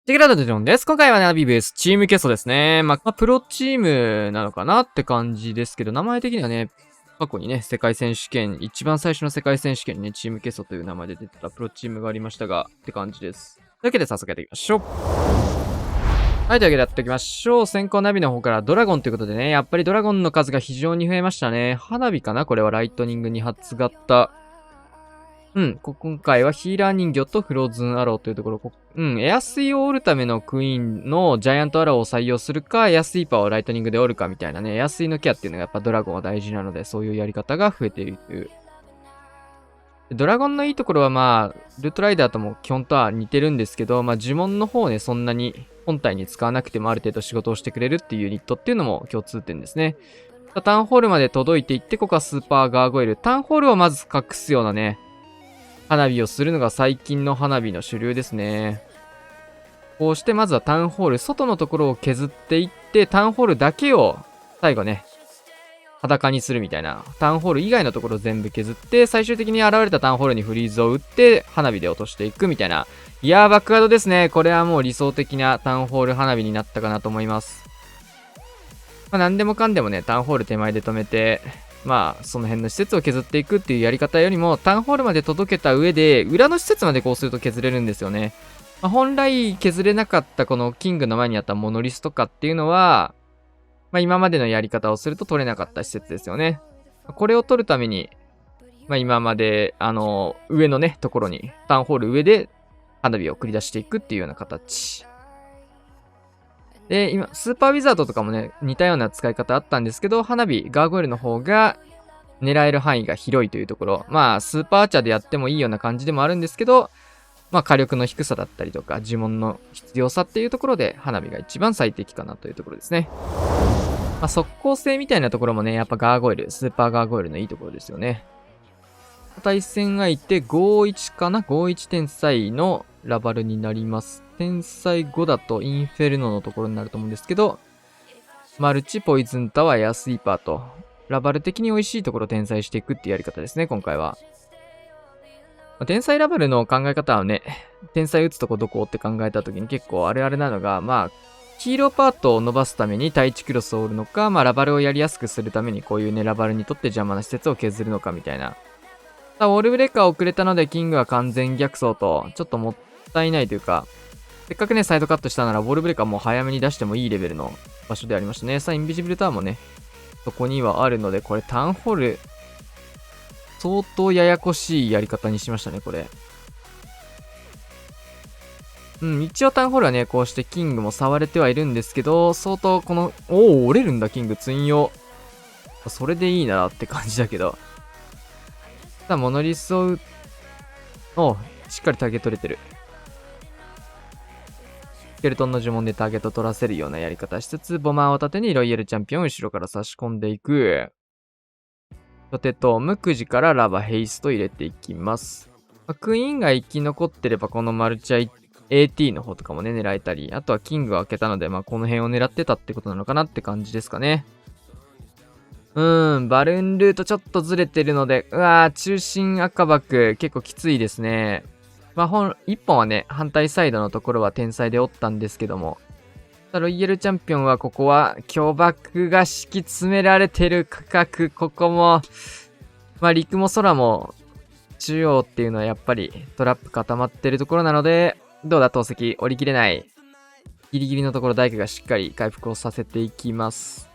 チェケラドジョンです。今回はナビブースチームケソですね。プロチームなのかなって感じですけど、名前的にはね、過去にね、世界選手権、一番最初の世界選手権にね、チームケソという名前で出てたプロチームがありましたが、って感じです。というわけで早速やっていきましょう。はい、というわけでやっていきましょう。先行ナビの方からドラゴンということでね、やっぱりドラゴンの数が非常に増えましたね。花火かなこれはライトニング2発型。今回はヒーラー人形とフローズンアローというところ、エアスイを折るためのクイーンのジャイアントアローを採用するか、エアスイーパーをライトニングで折るかみたいなね、エアスイのケアっていうのがやっぱドラゴンは大事なので、そういうやり方が増えているという。ドラゴンのいいところはルートライダーとも基本とは似てるんですけど、呪文の方ね、そんなに本体に使わなくてもある程度仕事をしてくれるっていうユニットっていうのも共通点ですね。タウンホールまで届いていって、ここはスーパーガーゴイル。タウンホールをまず隠すようなね、花火をするのが最近の花火の主流ですね。こうしてまずはタウンホール、外のところを削っていって、タウンホールだけを最後ね、裸にするみたいな。タウンホール以外のところを全部削って、最終的に現れたタウンホールにフリーズを打って、花火で落としていくみたいな。いやー、バックワードですね。これはもう理想的なタウンホール花火になったかなと思います。何でもかんでもね、タウンホール手前で止めて、その辺の施設を削っていくっていうやり方よりも、タウンホールまで届けた上で、裏の施設までこうすると削れるんですよね。本来削れなかったこのキングの前にあったモノリスとかっていうのは、今までのやり方をすると取れなかった施設ですよね。これを取るために、今まで、上のね、ところに、タウンホール上で花火を繰り出していくっていうような形。で、今、スーパーウィザードとかもね、似たような使い方あったんですけど、花火、ガーゴイルの方が狙える範囲が広いというところ。スーパーアーチャーでやってもいいような感じでもあるんですけど、火力の低さだったりとか、呪文の必要さっていうところで、花火が一番最適かなというところですね。速攻性みたいなところもね、やっぱガーゴイル、スーパーガーゴイルのいいところですよね。対戦相手5-1かな ?5-1 天才のラバルになります。天才5だとインフェルノのところになると思うんですけど、マルチ、ポイズンタワー、エアスイーパーと、ラバル的に美味しいところを転載していくっていうやり方ですね、今回は。天才ラバルの考え方はね、天才打つとこどこって考えた時に結構あれあれなのが、ヒーローパートを伸ばすために対地クロスを折るのか、ラバルをやりやすくするためにこういうね、ラバルにとって邪魔な施設を削るのかみたいな。ウォールブレーカー遅れたので、キングは完全逆走と、ちょっともったいないというか、せっかくね、サイドカットしたなら、ウォールブレーカーも早めに出してもいいレベルの場所でありましたね。インビジブルタワーもね、そこにはあるので、これタウンホール、相当ややこしいやり方にしましたね、これ。一応タウンホールはね、こうしてキングも触れてはいるんですけど、相当この、折れるんだ、キング、ツイン用。それでいいなって感じだけど。モノリスをしっかりターゲット取れてる。スケルトンの呪文でターゲット取らせるようなやり方しつつ、ボマーを盾にロイヤルチャンピオンを後ろから差し込んでいく。ポテトーム、9時からラバヘイスト入れていきます。クイーンが生き残ってれば、このマルチAT の方とかもね、狙えたり、あとはキングが開けたので、この辺を狙ってたってことなのかなって感じですかね。バルーンルートちょっとずれてるので、中心赤枠結構きついですね。一本はね、反対サイドのところは天才で折ったんですけども、ロイヤルチャンピオンはここは巨爆が敷き詰められてる区画、ここも、陸も空も中央っていうのはやっぱりトラップ固まってるところなので、どうだ投石折り切れない。ギリギリのところ大工がしっかり回復をさせていきます。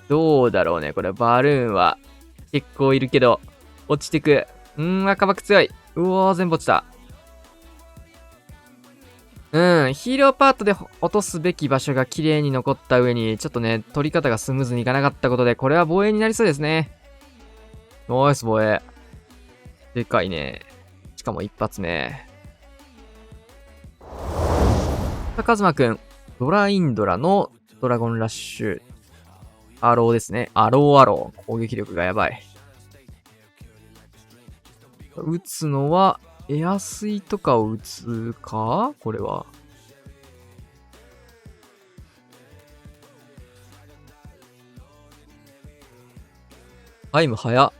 どうだろうね。これ、バルーンは結構いるけど、落ちてく。赤爆強い。うおー、全部落ちた。ヒーローパートで落とすべき場所が綺麗に残った上に、ちょっとね、取り方がスムーズにいかなかったことで、これは防衛になりそうですね。ナイス防衛。でかいね。しかも一発目。カズマくん、ドラインドラのドラゴンラッシュ。アローですね。アロー。攻撃力がやばい。撃つのは、エアスイとかを撃つかこれは。タイム早。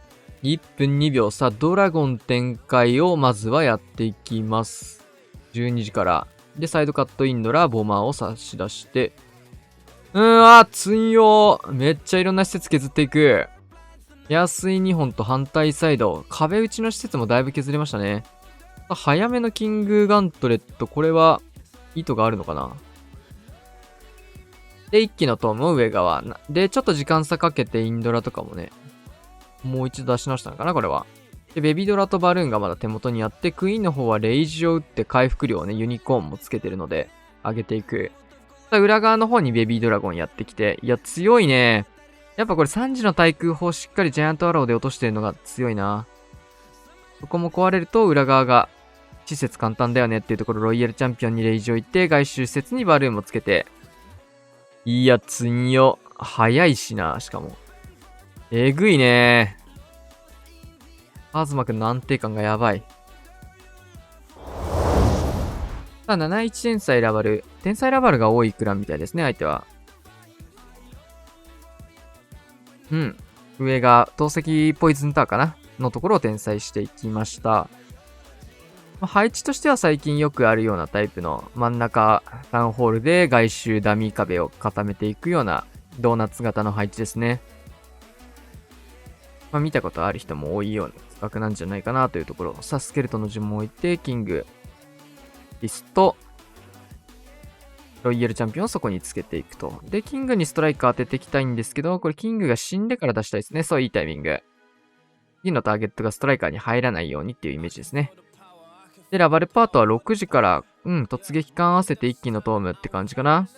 1分2秒ドラゴン展開をまずはやっていきます。12時から。で、サイドカットインドラ、ボマーを差し出して。ツンヨー。めっちゃいろんな施設削っていく。安い2本と反対サイド。壁打ちの施設もだいぶ削れましたね。早めのキングガントレット。これは、意図があるのかな。で、一機のトームを上側。で、ちょっと時間差かけてインドラとかもね、もう一度出し直したのかな、これは。で、ベビドラとバルーンがまだ手元にあって、クイーンの方はレイジを打って回復量をね、ユニコーンもつけてるので、上げていく。裏側の方にベビードラゴンやってきて、いや、強いね。やっぱこれ3時の対空砲しっかりジャイアントアローで落としてるのが強いな。そこも壊れると裏側が施設簡単だよねっていうところ、ロイヤルチャンピオンにレイジを行って、外周施設にバルーンもつけて。いや、強。早いしな、しかも。えぐいね。アズマくんの安定感がやばい。さあ、71天才ラバル。天才ラバルが多いクランみたいですね、相手は。うん。上が、透析ポイズンターかなのところを転載していきました。配置としては最近よくあるようなタイプの真ん中タウンホールで外周ダミー壁を固めていくようなドーナツ型の配置ですね。見たことある人も多いような企画なんじゃないかなというところ。さあ、スケルトンの順も置いて、キング、リスト、ロイヤルチャンピオンをそこにつけていくと。で、キングにストライカー当てていきたいんですけど、これキングが死んでから出したいですね。そう、いいタイミング。次のターゲットがストライカーに入らないようにっていうイメージですね。で、ラバルパートは6時から、突撃艦合わせて一気のトームって感じかな。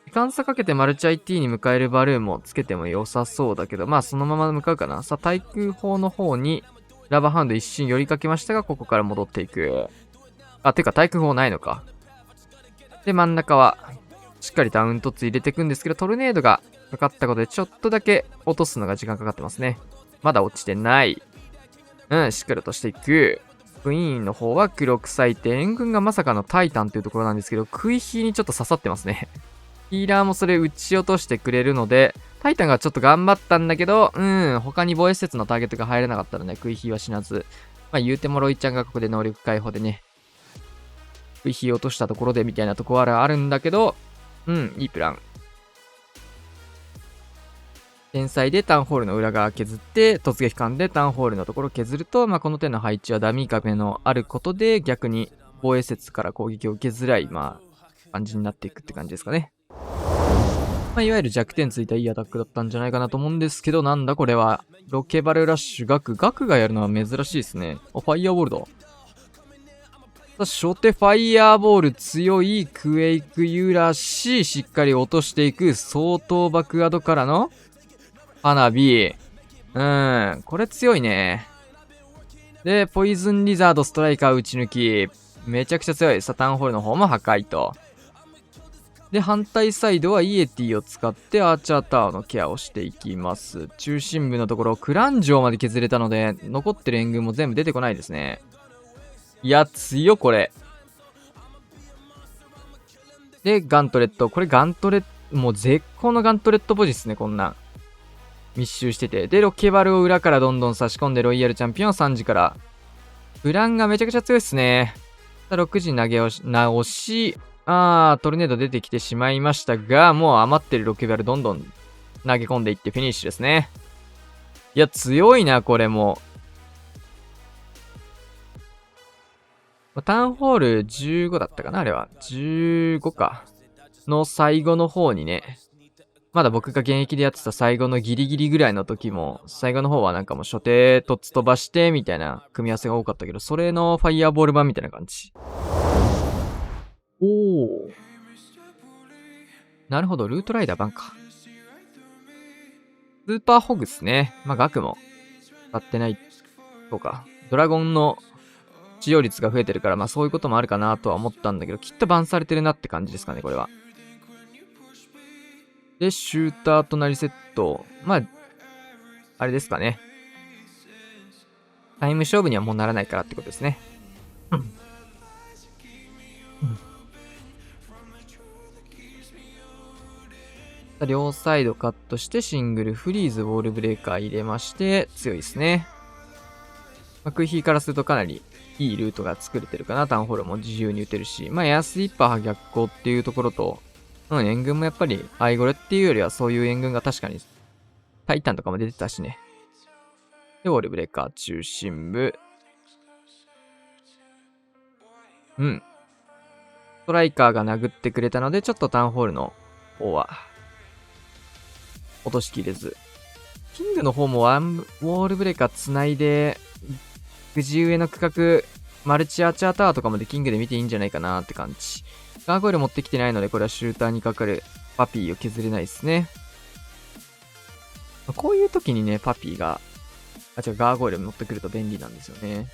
時間差かけてマルチ IT に迎えるバルーンもつけても良さそうだけど、そのまま向かうかな。さあ、対空砲の方に、ラバーハンド一瞬寄りかけましたが、ここから戻っていく。てか対空砲ないのか。で、真ん中は、しっかりダウントツ入れていくんですけど、トルネードがかかったことで、ちょっとだけ落とすのが時間かかってますね。まだ落ちてない。しっかり落としていく。クイーンの方は黒臭いて、援軍がまさかのタイタンというところなんですけど、クイヒーにちょっと刺さってますね。ヒーラーもそれ撃ち落としてくれるので、タイタンがちょっと頑張ったんだけど、他に防衛施設のターゲットが入れなかったらね、クイヒーは死なず。言うてもロイちゃんがここで能力解放でね、クイヒー落としたところでみたいなところはあるんだけど、いいプラン。天才でタウンホールの裏側削って、突撃艦でタウンホールのところ削ると、この手の配置はダミー壁のあることで、逆に防衛施設から攻撃を受けづらい、感じになっていくって感じですかね。いわゆる弱点ついたいいアタックだったんじゃないかなと思うんですけど、なんだこれは。ロケバルラッシュ、ガクがやるのは珍しいですね。ファイヤーボールだ。初手ファイヤーボール強いクエイクユラし、しっかり落としていく相当爆アドからの花火。これ強いね。で、ポイズンリザードストライカー打ち抜き。めちゃくちゃ強い。サタンホールの方も破壊と。で、反対サイドはイエティを使ってアーチャータワーのケアをしていきます。中心部のところ、クラン城まで削れたので、残ってる援軍も全部出てこないですね。いや、強これ。で、ガントレット。これガントレット、もう絶好のガントレットポジですね、こんなん。密集してて。で、ロケバルを裏からどんどん差し込んで、ロイヤルチャンピオン3時から。ブランがめちゃくちゃ強いっすね。6時投げ直し、トルネード出てきてしまいましたが、もう余ってるロケバルどんどん投げ込んでいってフィニッシュですね。いや、強いな、これも。タウンホール15だったかなあれは。15か。の最後の方にね、まだ僕が現役でやってた最後のギリギリぐらいの時も、最後の方はなんかもう初手突飛ばしてみたいな組み合わせが多かったけど、それのファイヤーボール版みたいな感じ。おー。なるほど、ルートライダー版か。スーパーホグっすね。額も使ってないとか。ドラゴンの使用率が増えてるから、そういうこともあるかなとは思ったんだけど、きっとバンされてるなって感じですかね、これは。で、シューターとなりセット。あれですかね。タイム勝負にはもうならないからってことですね。両サイドカットしてシングルフリーズウォールブレーカー入れまして強いですね。クイヒーからするとかなりいいルートが作れてるかな。タウンホールも自由に打てるし、エアスイッパー逆光っていうところと、援軍もやっぱり、アイゴレっていうよりはそういう援軍が確かに、タイタンとかも出てたしね。で、ウォールブレーカー中心部。ストライカーが殴ってくれたので、ちょっとタウンホールの方は、落としきれず。キングの方もウォールブレーカー繋いで、藤上の区画、マルチアーチャータワーとかもでキングで見ていいんじゃないかなって感じ。ガーゴイル持ってきてないので、これはシューターにかかるパピーを削れないですね。こういう時にね、パピーが、ガーゴイル持ってくると便利なんですよね。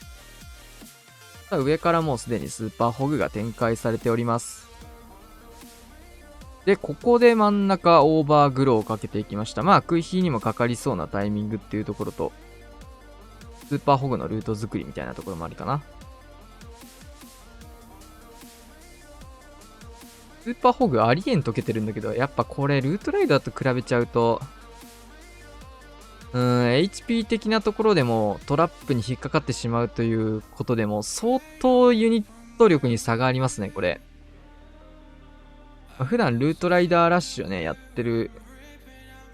上からもうすでにスーパーホグが展開されております。で、ここで真ん中オーバーグローをかけていきました。クイヒーにもかかりそうなタイミングっていうところと、スーパーホグのルート作りみたいなところもあるかな。スーパーホグありえん溶けてるんだけど、やっぱこれルートライダーと比べちゃうと、HP 的なところでもトラップに引っかかってしまうということでも相当ユニット力に差がありますね、これ。普段ルートライダーラッシュをね、やってる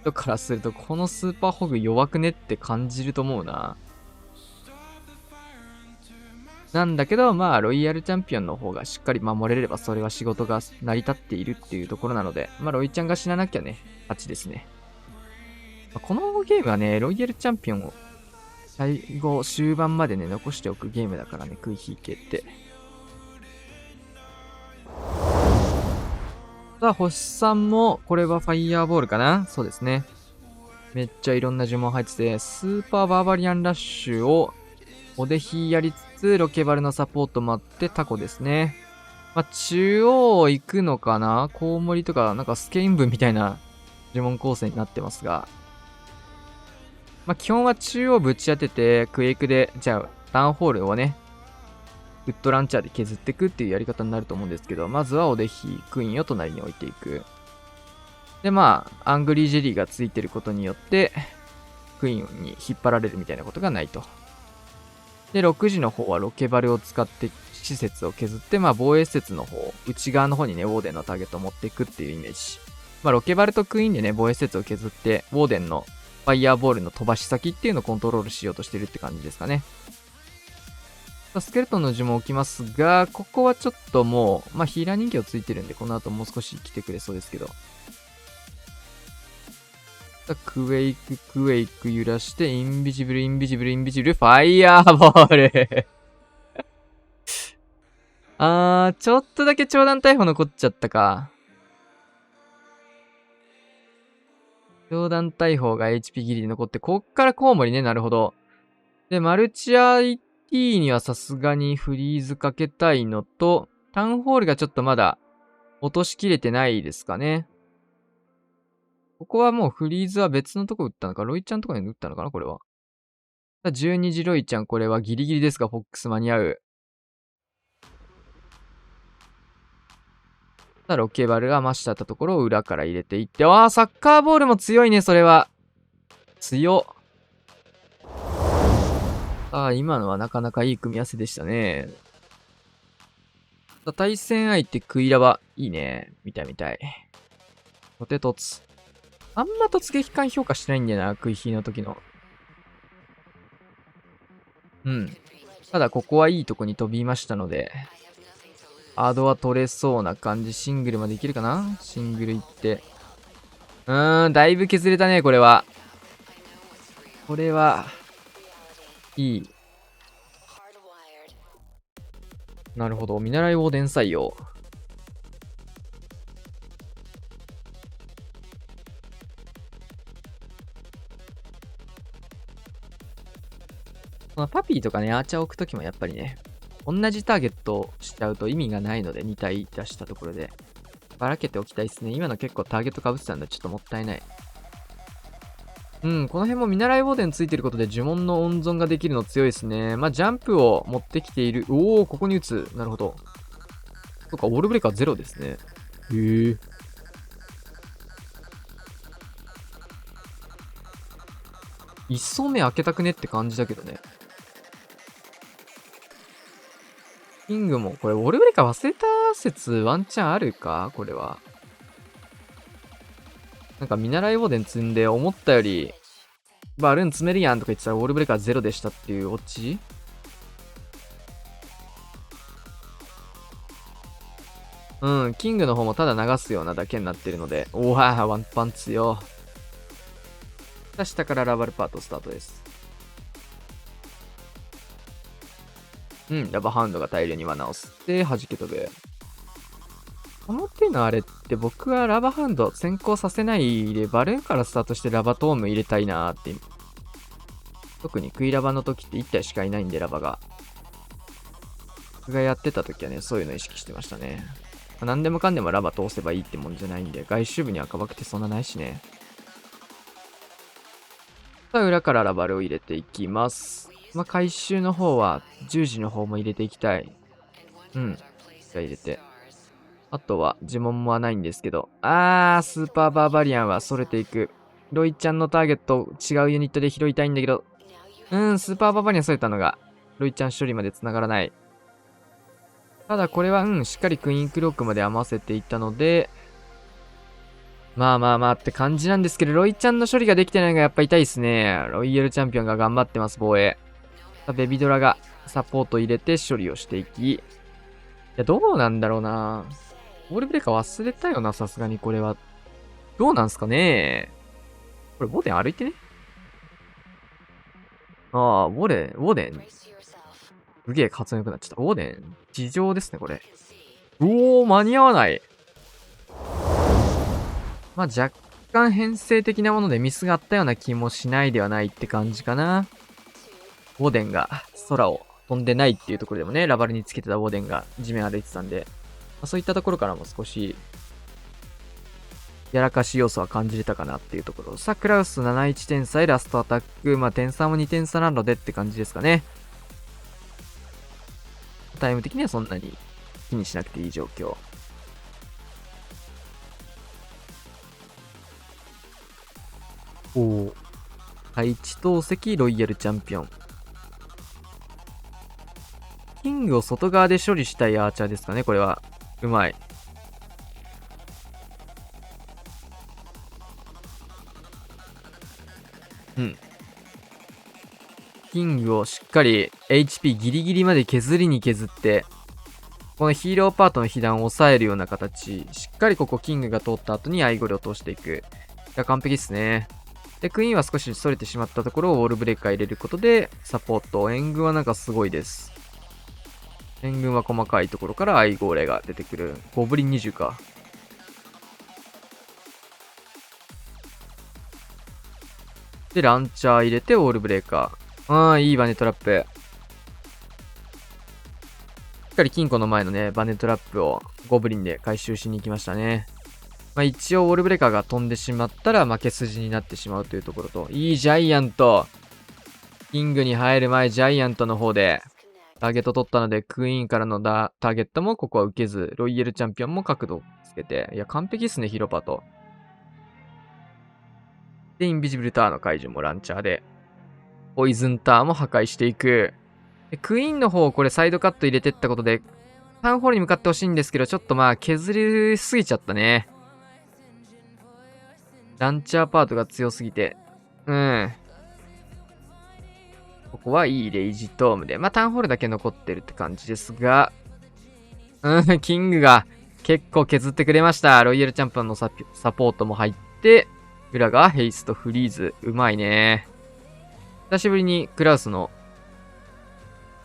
人からすると、このスーパーホグ弱くねって感じると思うな。なんだけど、ロイヤルチャンピオンの方がしっかり守れれば、それは仕事が成り立っているっていうところなので、ロイちゃんが死ななきゃね、勝ちですね。このゲームはね、ロイヤルチャンピオンを最後、終盤までね、残しておくゲームだからね、クイヒー系って。さあ、星さんも、これはファイヤーボールかな？そうですね。めっちゃいろんな呪文入ってて、スーパーバーバリアンラッシュを、おでひやりつつ、ロケバルのサポートもあって、タコですね。中央行くのかな？コウモリとか、なんかスケインブンみたいな呪文構成になってますが。基本は中央ぶち当てて、クエイクで、じゃあ、タウンホールをね、ウッドランチャーで削っていくっていうやり方になると思うんですけど、まずはおでひ、クイーンを隣に置いていく。で、アングリージェリーがついてることによって、クイーンに引っ張られるみたいなことがないと。で、6時の方はロケバルを使って施設を削って、防衛施設の方、内側の方にね、ウォーデンのターゲットを持っていくっていうイメージ。ロケバルとクイーンでね、防衛施設を削って、ウォーデンのファイヤーボールの飛ばし先っていうのをコントロールしようとしてるって感じですかね。スケルトンの呪文置きますが、ここはちょっともう、ヒーラー人形ついてるんで、この後もう少し来てくれそうですけど。クウェイク揺らして、インビジブル、ファイヤーボールちょっとだけ長弾逮捕残っちゃったか。長弾逮捕が HP ギリで残って、こっからコウモリね、なるほど。で、マルチ IT にはさすがにフリーズかけたいのと、タウンホールがちょっとまだ落としきれてないですかね。ここはもうフリーズは別のとこ打ったのか、ロイちゃんとかに打ったのかな、これは。12時ロイちゃん、これはギリギリですが、フォックス間に合う。ロケバルが増したところを裏から入れていって、サッカーボールも強いね、それは。強っ。今のはなかなかいい組み合わせでしたね。対戦相手クイラバ、いいね。見たい。ポテトツ。あんま突撃艦評価してないんだよな、クイヒーの時の。ただここはいいとこに飛びましたので、アドは取れそうな感じ。シングルまでいけるかな？シングルいって。だいぶ削れたね、これは。これは、いい。なるほど。見習いを伝採用。パピーとかね、アーチャー置くときもやっぱりね、同じターゲットをしちゃうと意味がないので、2体出したところで。ばらけておきたいですね。今の結構ターゲット被ってたんで、ちょっともったいない。この辺も見習いウォーデンついてることで呪文の温存ができるの強いですね。ジャンプを持ってきている。ここに打つ。なるほど。そっか、ウォールブレーカーゼロですね。へえ。1層目開けたくねって感じだけどね。キングも、これ、ウォールブレイカー忘れた説ワンチャンあるかこれは。なんか見習いウォーデン積んで思ったより、バルーン積めるやんとか言ってたらウォールブレイカーゼロでしたっていうオチ。うん、キングの方もただ流すようなだけになってるので、おわワンパン強。下からラバルパートスタートです。うん、ラバハウンドが大量に罠を吸って弾け飛ぶ。この手のあれって僕はラバハウンド先行させないでバルーンからスタートしてラバトーム入れたいなーって。特にクイラバの時って1体しかいないんでラバが。僕がやってた時はね、そういうの意識してましたね。何でもかんでもラバ通せばいいってもんじゃないんで、外周部に赤バクってそんなないしね。さあ、裏からラバルを入れていきます。まあ、回収の方は、十字の方も入れていきたい。うん。じゃあ入れて。あとは、呪文もはないんですけど。スーパーバーバリアンは逸れていく。ロイちゃんのターゲットを違うユニットで拾いたいんだけど。スーパーバーバリアン逸れたのが、ロイちゃん処理まで繋がらない。ただこれは、しっかりクイーンクロックまで合わせていったので、まあって感じなんですけど、ロイちゃんの処理ができてないのがやっぱ痛いですね。ロイヤルチャンピオンが頑張ってます、防衛。ベビドラがサポート入れて処理をしていき。いや、どうなんだろうな。ウォールブレーカー忘れたよな、さすがにこれは。どうなんすかね。これ、ウォーデン歩いてね。ウォーデン。すげえ活躍なっちゃった。ウォーデン、地上ですね、これ。間に合わない。まあ、若干編成的なものでミスがあったような気もしないではないって感じかな。ウォーデンが空を飛んでないっていうところでもね、ラバルにつけてたウォーデンが地面歩いてたんで、そういったところからも少し、やらかし要素は感じれたかなっていうところ。さあ、クラウス71点差へラストアタック。まあ、点差も2点差なのでって感じですかね。タイム的にはそんなに気にしなくていい状況。配置投石ロイヤルチャンピオン。キングを外側で処理したいアーチャーですかね、これは。うまい。キングをしっかり HP ギリギリまで削りに削って、このヒーローパートの被弾を抑えるような形。しっかりここキングが通った後にアイゴレを通していく。いや、完璧ですね。で、クイーンは少し逸れてしまったところをウォールブレーカー入れることで、サポート。援軍はなんかすごいです。援軍は細かいところからアイゴレが出てくる。ゴブリン20か。で、ランチャー入れてウォールブレーカー。いいバネトラップ。しっかり金庫の前のね、バネトラップをゴブリンで回収しに行きましたね。まあ一応ウォールブレーカーが飛んでしまったら負け筋になってしまうというところと、いいジャイアント。キングに入る前、ジャイアントの方でターゲット取ったので、クイーンからのターゲットもここは受けず、ロイヤルチャンピオンも角度つけて、いや、完璧っすね、ヒロパと。で、インビジブルターの解除もランチャーで、ポイズンターも破壊していく。でクイーンの方、これサイドカット入れてったことで、タウンホールに向かってほしいんですけど、ちょっとまあ削りすぎちゃったね。ランチャーパートが強すぎて。ここはいいレイジトームで。まあタウンホールだけ残ってるって感じですが。キングが結構削ってくれました。ロイヤルチャンピオンのサポートも入って、裏がヘイストフリーズ。うまいね。久しぶりにクラウスの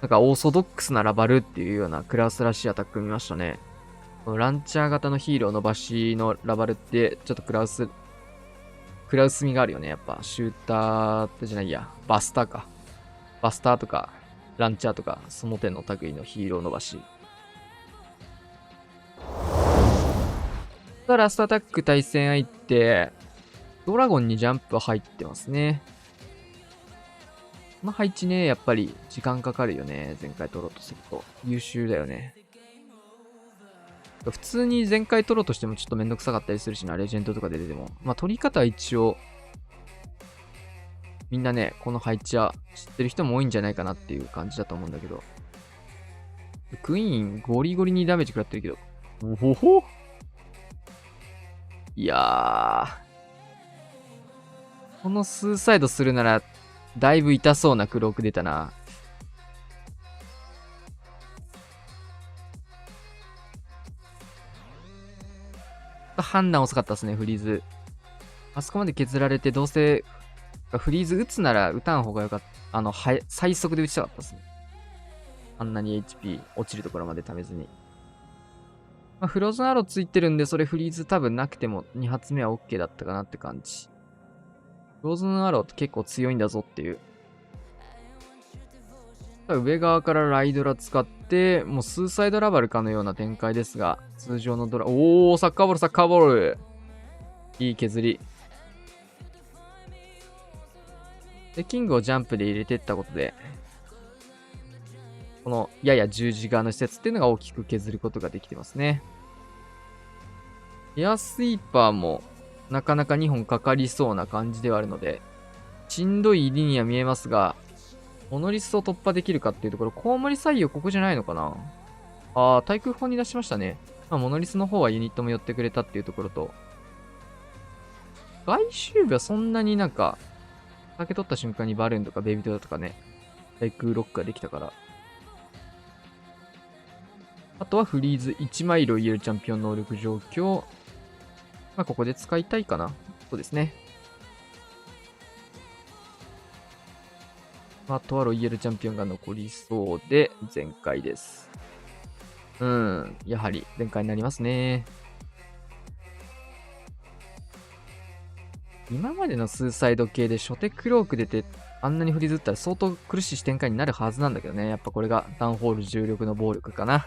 なんかオーソドックスなラバルっていうようなクラウスらしいアタック見ましたね。このランチャー型のヒーローのバシのラバルって、ちょっとクラウス味があるよね。やっぱ、シューターってじゃないや。バスターか。バスターとか、ランチャーとか、その手の類のヒーローのバシ。ラストアタック対戦相手、ドラゴンにジャンプ入ってますね。この配置ね、やっぱり時間かかるよね。前回取ろうとすると。優秀だよね。普通に前回取ろうとしてもちょっとめんどくさかったりするしな。レジェンドとかで出ても。まあ取り方は一応、みんなね、この配置は知ってる人も多いんじゃないかなっていう感じだと思うんだけど。クイーンゴリゴリにダメージ食らってるけど。おほほ。いやー。このスーサイドするなら、だいぶ痛そうなクローク出たな。判断遅かったですね、フリーズ。あそこまで削られて、どうせ、フリーズ打つなら打たん方がよかった。最速で打ちたかったですね。あんなに HP 落ちるところまで貯めずに。まあ、フローズンアローついてるんで、それフリーズ多分なくても2発目は OK だったかなって感じ。フローズンアローって結構強いんだぞっていう。上側からライドラ使って、もうスーサイドラバルかのような展開ですが、通常のおー、サッカーボール、サッカーボール。いい削り。で、キングをジャンプで入れてったことで、このやや十字側の施設っていうのが大きく削ることができてますね。エアスイーパーもなかなか2本かかりそうな感じではあるので、しんどい入りには見えますが、モノリスを突破できるかっていうところ、コウモリ採用ここじゃないのかな。対空砲に出しましたね。まあ、モノリスの方はユニットも寄ってくれたっていうところと、外周部はそんなになんか、竹取った瞬間にバルーンとかベイビードラとかね、対空ロックができたから。あとはフリーズ1枚ロイヤルチャンピオン能力状況。まあ、ここで使いたいかな。そうですね。あとはロイヤルチャンピオンが残りそうで、全開です。やはり全開になりますね。今までのスーサイド系で初手クローク出て、あんなに振りずったら相当苦しい展開になるはずなんだけどね。やっぱこれがダウンホール重力の暴力かな。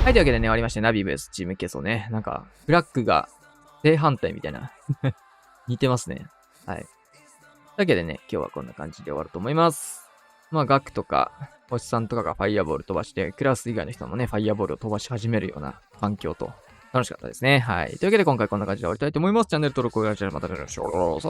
はい、というわけでね、終わりまして、ナビベースチームケソね。なんか、フラッグが正反対みたいな。似てますね。はい。というわけでね、今日はこんな感じで終わると思います。まあ、ガクとか、星さんとかがファイアボール飛ばして、クラス以外の人もね、ファイアボールを飛ばし始めるような環境と、楽しかったですね。はい。というわけで今回こんな感じで終わりたいと思います。チャンネル登録お願いします。またお願いします。